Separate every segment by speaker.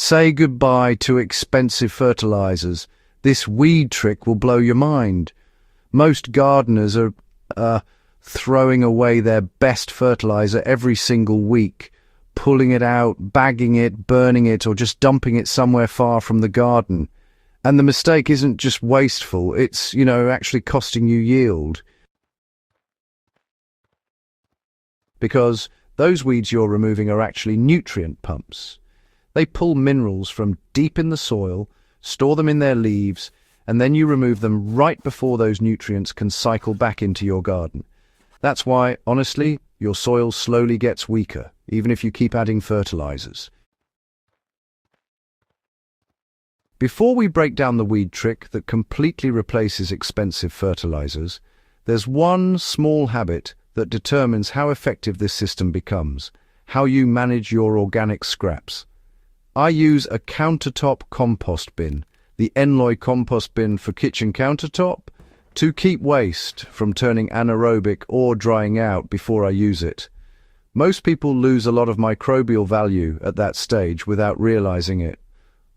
Speaker 1: Say goodbye to expensive fertilizers. This weed trick will blow your mind. Most gardeners are throwing away their best fertilizer every single week, pulling it out, bagging it, burning it, or just dumping it somewhere far from the garden. And the mistake isn't just wasteful, it's, actually costing you yield. Because those weeds you're removing are actually nutrient pumps. They pull minerals from deep in the soil, store them in their leaves, and then you remove them right before those nutrients can cycle back into your garden. That's why, honestly, your soil slowly gets weaker, even if you keep adding fertilizers. Before we break down the weed trick that completely replaces expensive fertilizers, there's one small habit that determines how effective this system becomes: how you manage your organic scraps. I use a countertop compost bin, the Enloy compost bin for kitchen countertop, to keep waste from turning anaerobic or drying out before I use it. Most people lose a lot of microbial value at that stage without realizing it.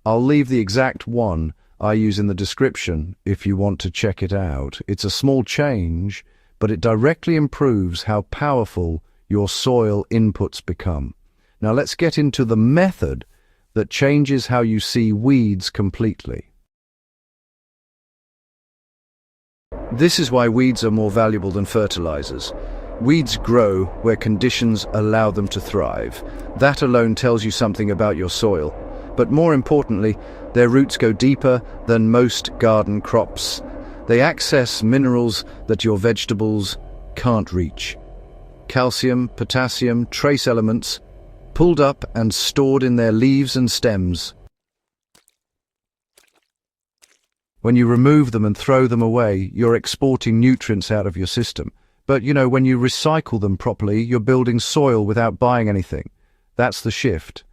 Speaker 1: I'll leave the exact one I use in the description if you want to check it out. It's a small change, but it directly improves how powerful your soil inputs become. Now let's get into the method that changes how you see weeds completely. This is why weeds are more valuable than fertilizers. Weeds grow where conditions allow them to thrive. That alone tells you something about your soil. But more importantly, their roots go deeper than most garden crops. They access minerals that your vegetables can't reach. Calcium, potassium, trace elements, pulled up and stored in their leaves and stems. When you remove them and throw them away, you're exporting nutrients out of your system. But when you recycle them properly, you're building soil without buying anything. That's the shift.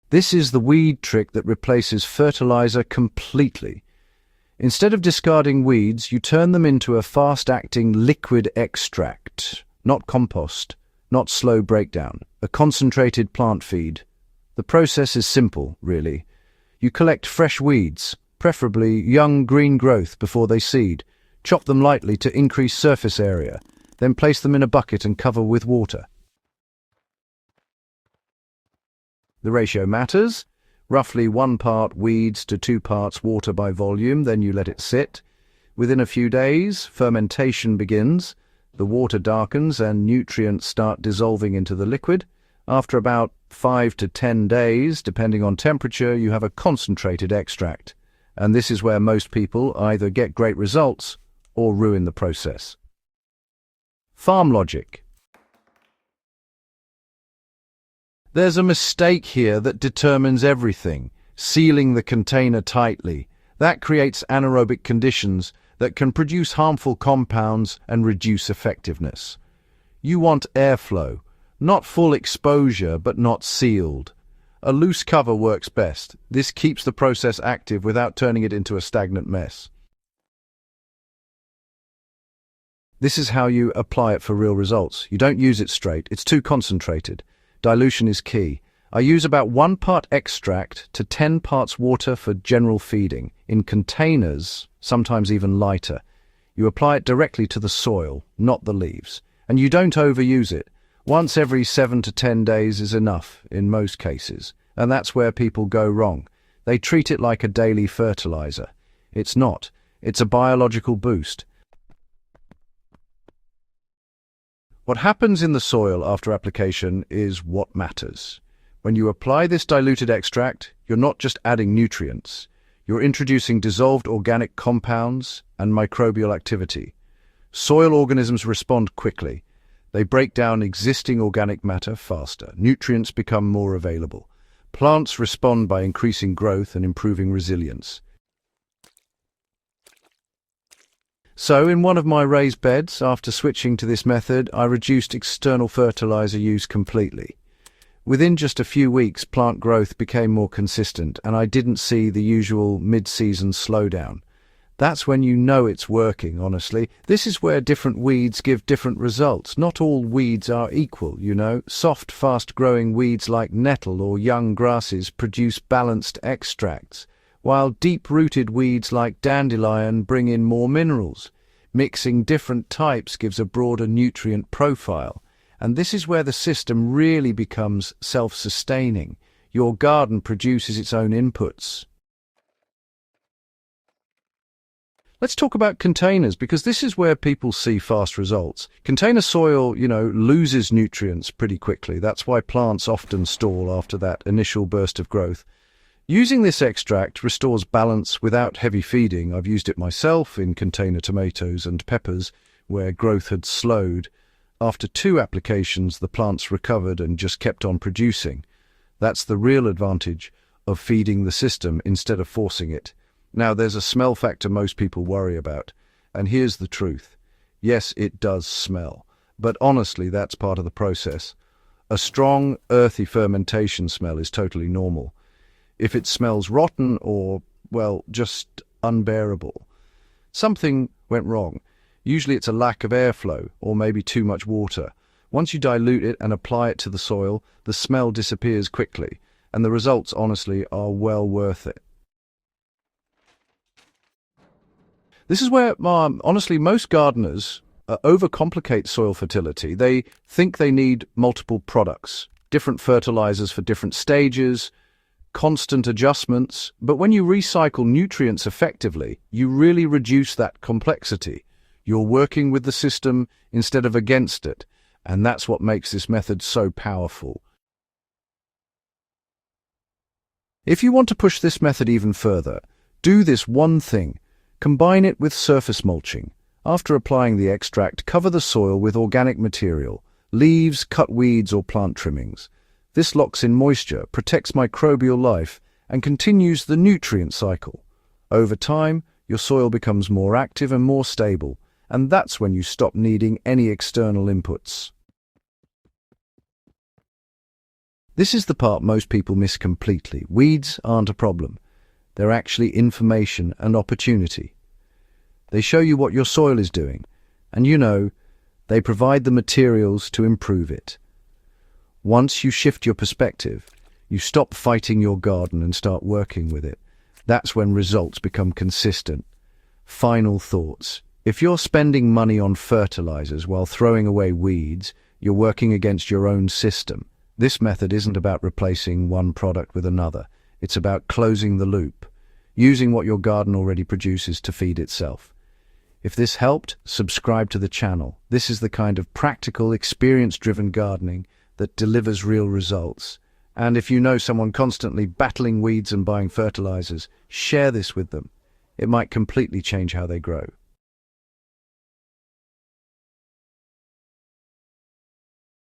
Speaker 1: This is the weed trick that replaces fertilizer completely. Instead of discarding weeds, you turn them into a fast-acting liquid extract, not compost, not slow breakdown, a concentrated plant feed. The process is simple, really. You collect fresh weeds, preferably young green growth before they seed, chop them lightly to increase surface area, then place them in a bucket and cover with water. The ratio matters, roughly 1 part weeds to 2 parts water by volume, then you let it sit. Within a few days, fermentation begins, the water darkens and nutrients start dissolving into the liquid. After about 5 to 10 days, depending on temperature, you have a concentrated extract. And this is where most people either get great results or ruin the process. Farm logic. There's a mistake here that determines everything: sealing the container tightly. That creates anaerobic conditions that can produce harmful compounds and reduce effectiveness. You want airflow, not full exposure, but not sealed. A loose cover works best. This keeps the process active without turning it into a stagnant mess. This is how you apply it for real results. You don't use it straight. It's too concentrated. Dilution is key. I use about 1 part extract to 10 parts water for general feeding. In containers, sometimes even lighter. You apply it directly to the soil, not the leaves. And you don't overuse it. Once every 7 to 10 days is enough in most cases. And that's where people go wrong. They treat it like a daily fertilizer. It's not. It's a biological boost. What happens in the soil after application is what matters. When you apply this diluted extract, you're not just adding nutrients. You're introducing dissolved organic compounds and microbial activity. Soil organisms respond quickly. They break down existing organic matter faster. Nutrients become more available. Plants respond by increasing growth and improving resilience. So, in one of my raised beds, after switching to this method, I reduced external fertilizer use completely. Within just a few weeks, plant growth became more consistent, and I didn't see the usual mid-season slowdown. That's when you know it's working, honestly. This is where different weeds give different results. Not all weeds are equal, you know. Soft, fast-growing weeds like nettle or young grasses produce balanced extracts, while deep-rooted weeds like dandelion bring in more minerals. Mixing different types gives a broader nutrient profile, and this is where the system really becomes self-sustaining. Your garden produces its own inputs. Let's talk about containers, because this is where people see fast results. Container soil, loses nutrients pretty quickly. That's why plants often stall after that initial burst of growth. Using this extract restores balance without heavy feeding. I've used it myself in container tomatoes and peppers, where growth had slowed. After 2 applications, the plants recovered and just kept on producing. That's the real advantage of feeding the system instead of forcing it. Now, there's a smell factor most people worry about, and here's the truth. Yes, it does smell, but honestly, that's part of the process. A strong, earthy fermentation smell is totally normal. If it smells rotten or, well, just unbearable, something went wrong. Usually it's a lack of airflow or maybe too much water. Once you dilute it and apply it to the soil, the smell disappears quickly, and the results, honestly, are well worth it. This is where, honestly, most gardeners overcomplicate soil fertility. They think they need multiple products, different fertilizers for different stages, constant adjustments. But when you recycle nutrients effectively, you really reduce that complexity. You're working with the system instead of against it, and that's what makes this method so powerful. If you want to push this method even further, do this one thing. Combine it with surface mulching. After applying the extract, cover the soil with organic material, leaves, cut weeds or plant trimmings. This locks in moisture, protects microbial life, and continues the nutrient cycle. Over time, your soil becomes more active and more stable, and that's when you stop needing any external inputs. This is the part most people miss completely. Weeds aren't a problem. They're actually information and opportunity. They show you what your soil is doing, and they provide the materials to improve it. Once you shift your perspective, you stop fighting your garden and start working with it. That's when results become consistent. Final thoughts. If you're spending money on fertilizers while throwing away weeds, you're working against your own system. This method isn't about replacing one product with another. It's about closing the loop, using what your garden already produces to feed itself. If this helped, subscribe to the channel. This is the kind of practical, experience-driven gardening that delivers real results. And if you know someone constantly battling weeds and buying fertilizers, share this with them. It might completely change how they grow.